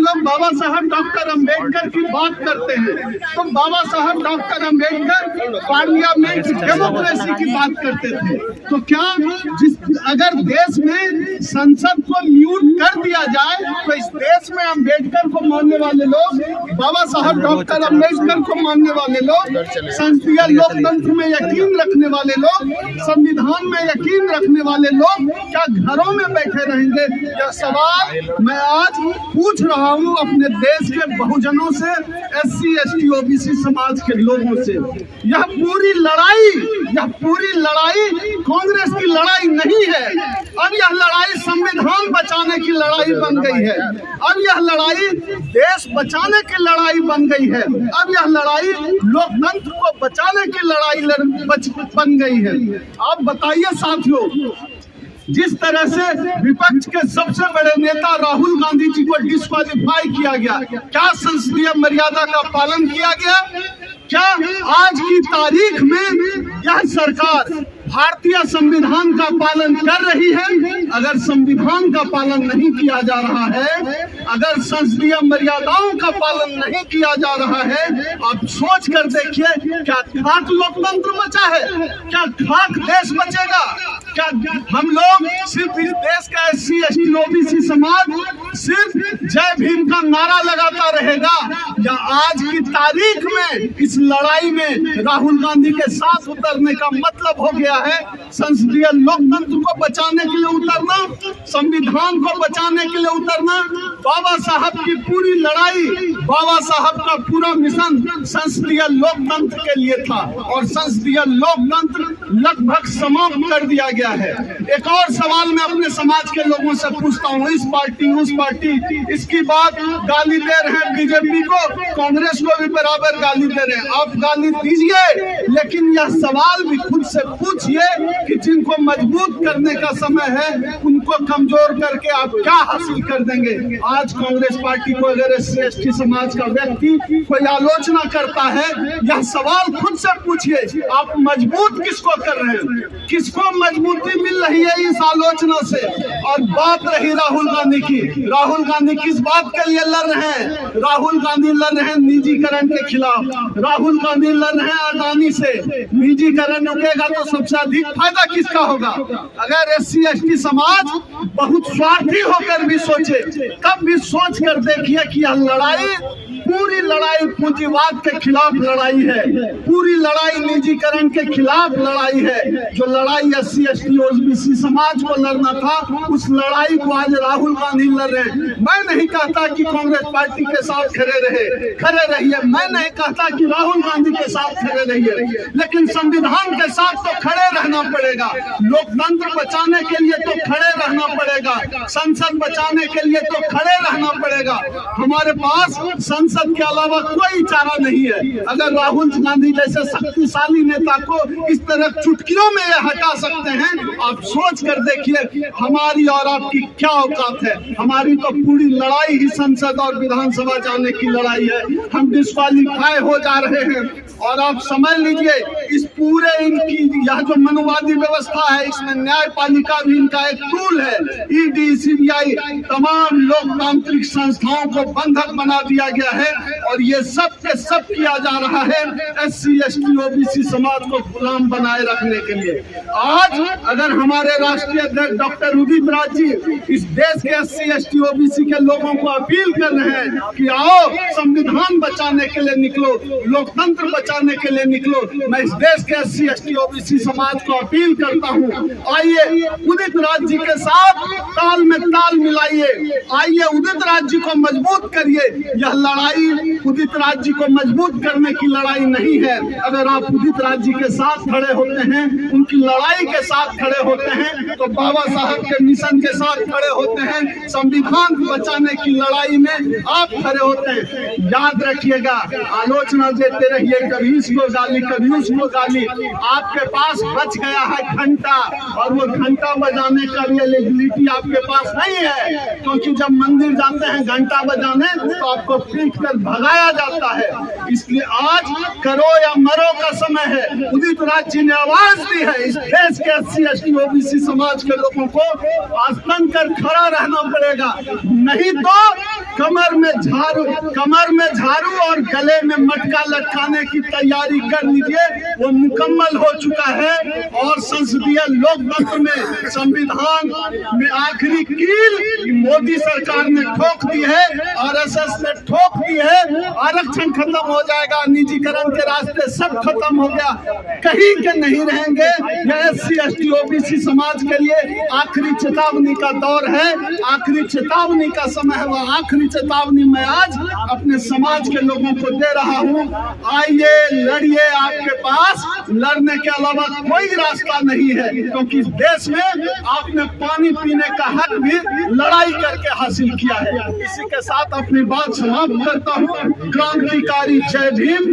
लोग बाबा साहब डॉक्टर अंबेडकर की बात करते हैं तो बाबा साहब डॉक्टर अंबेडकर पार्लियामेंट डेमोक्रेसी की बात करते थे। तो क्या अगर देश में संसद को म्यूट कर दिया जाए तो इस देश में अंबेडकर को मानने वाले लोग, बाबा साहब डॉक्टर अंबेडकर को मानने वाले लोग, संसदीय लोकतंत्र में यकीन रखने वाले लोग, संविधान में यकीन रखने वाले लोग क्या घरों में बैठे रहेंगे? यह सवाल मैं आज पूछ रहा हूं अपने देश के बहुजनों से, SC ST OBC समाज के लोगों से। यह पूरी लड़ाई कांग्रेस की लड़ाई नहीं है। अब यह लड़ाई संविधान बचाने की लड़ाई बन गई है। अब यह लड़ाई देश बचाने की लड़ाई बन गई है। अब यह लड़ाई लोकतंत्र को बचाने की लड़ाई बन गई है। आप बताइए साथियों, जिस तरह से विपक्ष के सबसे बड़े नेता राहुल गांधी जी को डिस्क्वालीफाई किया गया, क्या संसदीय मर्यादा का पालन किया गया? क्या आज की तारीख में यह सरकार भारतीय संविधान का पालन कर रही है? अगर संविधान का पालन नहीं किया जा रहा है, अगर संसदीय मर्यादाओं का पालन नहीं किया जा रहा है, आप सोच कर देखिए, क्या खाक लोकतंत्र बचा है? क्या खाक देश बचेगा? क्या हम लोग सिर्फ इस देश का SC ST OBC समाज सिर्फ जय भीम का नारा लगाता रहेगा, या आज की तारीख में इस लड़ाई में राहुल गांधी के साथ उतरने का मतलब हो गया है संसदीय लोकतंत्र को बचाने के लिए उतरना, संविधान को बचाने के लिए उतरना। बाबा साहब की पूरी लड़ाई, बाबा साहब का पूरा मिशन संसदीय लोकतंत्र के लिए था और संसदीय लोकतंत्र लगभग समाप्त कर दिया गया है। एक और सवाल मैं अपने समाज के लोगों से पूछता हूँ, इस पार्टी उस पार्टी इसकी बात गाली दे रहे हैं बीजेपी को, कांग्रेस को भी बराबर गाली दे रहे हैं। आप गाली दीजिए, लेकिन यह सवाल भी खुद से पूछिए कि जिनको मजबूत करने का समय है उनको कमजोर करके आप क्या हासिल कर देंगे? आज कांग्रेस पार्टी को अगर SC ST समाज का व्यक्ति कोई आलोचना करता है, यह सवाल खुद से पूछिए, आप मजबूत किसको कर रहे हैं? किसको मजबूती मिल रही है इस आलोचना से? और बात रही राहुल गांधी की, राहुल गांधी किस बात के लिए लड़ रहे हैं? राहुल गांधी लड़ रहे हैं निजीकरण के खिलाफ, राहुल गांधी लड़ रहे हैं अडानी से। निजीकरण रुकेगा तो सबसे अधिक फायदा किसका होगा? अगर SC ST समाज बहुत स्वार्थी होकर भी सोचे, तब भी सोच कर देखिए कि यह लड़ाई, पूरी लड़ाई पूंजीवाद के खिलाफ लड़ाई है, पूरी लड़ाई निजीकरण के खिलाफ लड़ाई है। जो लड़ाई SC ST OBC समाज को लड़ना था, उस लड़ाई को आज राहुल गांधी लड़ रहे हैं। मैं नहीं कहता कि कांग्रेस पार्टी के साथ खड़े रहिए, मैं नहीं कहता कि राहुल गांधी के साथ खड़े रहिए, लेकिन संविधान के साथ तो खड़े रहना पड़ेगा, लोकतंत्र बचाने के लिए तो खड़े रहना पड़ेगा, संसद बचाने के लिए तो खड़े रहना पड़ेगा। हमारे पास संसद के अलावा कोई चारा नहीं है। अगर राहुल गांधी जैसे शक्तिशाली नेता को इस तरह चुटकियों में ये हटा सकते हैं, आप सोच कर देखिए हमारी और आपकी क्या औकात है। हमारी तो पूरी लड़ाई ही संसद और विधानसभा जाने की लड़ाई है। हम डिस्क्वालीफाई हो जा रहे हैं और आप समझ लीजिए, इस पूरे इनकी यह जो मनुवादी व्यवस्था है, इसमें न्यायपालिका भी इनका एक टूल है। ED CBI तमाम लोकतांत्रिक संस्थाओं को बंधक बना दिया गया है और ये सब के सब किया जा रहा है SC ST OBC समाज को गुलाम बनाए रखने के लिए। आज अगर हमारे राष्ट्रीय अध्यक्ष डॉक्टर उदित राज जी इस देश के SC ST OBC के लोगों को अपील कर रहे हैं कि आओ संविधान बचाने के लिए निकलो, लोकतंत्र बचाने के लिए निकलो, मैं इस देश के SC ST OBC समाज को अपील करता हूँ, आइए उदित राज जी के साथ ताल में ताल मिलाइए, आइए उदित राज जी को मजबूत करिए। यह लड़ाई उदित राज जी को मजबूत करने की लड़ाई नहीं है। अगर आप उदित राज जी के साथ खड़े होते हैं, उनकी लड़ाई के साथ खड़े होते हैं, तो बाबा साहब के मिशन के साथ खड़े होते हैं, संविधान बचाने की लड़ाई में आप खड़े होते हैं। याद रखिएगा, आलोचना देते रहिए, कभी इसको गाली कभी उसको गाली। आपके पास बच गया है घंटा, और वो घंटा बजाने का भी एलिजिबिलिटी आपके पास नहीं है, क्योंकि जब मंदिर जाते हैं घंटा बजाने तो आपको पीट कर भगाया जाता है। इसलिए आज करो या मरो का समय है। उदित राज जी ने आवाज दी है, इस देश के SC ST OBC समाज के लोगों को आज बनकर खड़ा रहना पड़ेगा, नहीं तो कमर में झाड़ू और गले में मटका लटकाने की तैयारी कर लीजिए, वो मुकम्मल हो चुका है। और संसदीय लोकतंत्र में, संविधान में आखिरी कील मोदी सरकार ने ठोक दी है, आरएसएस ने ठोक दी है। आरक्षण खत्म हो जाएगा, निजीकरण के रास्ते सब खत्म हो गया, कहीं के नहीं रहेंगे। यह SC ST OBC समाज के लिए आखिरी चेतावनी का दौर है, आखिरी चेतावनी का समय है। वह आखिरी चेतावनी मैं आज अपने समाज के लोगों को दे रहा हूं। आइए, लड़िए, आपके पास लड़ने के अलावा कोई रास्ता नहीं है, क्योंकि देश में आपने पानी पीने का हक भी लड़ाई करके हासिल किया है। इसी के साथ अपनी बात समाप्त करता हूं। क्रांतिकारी जय भीम।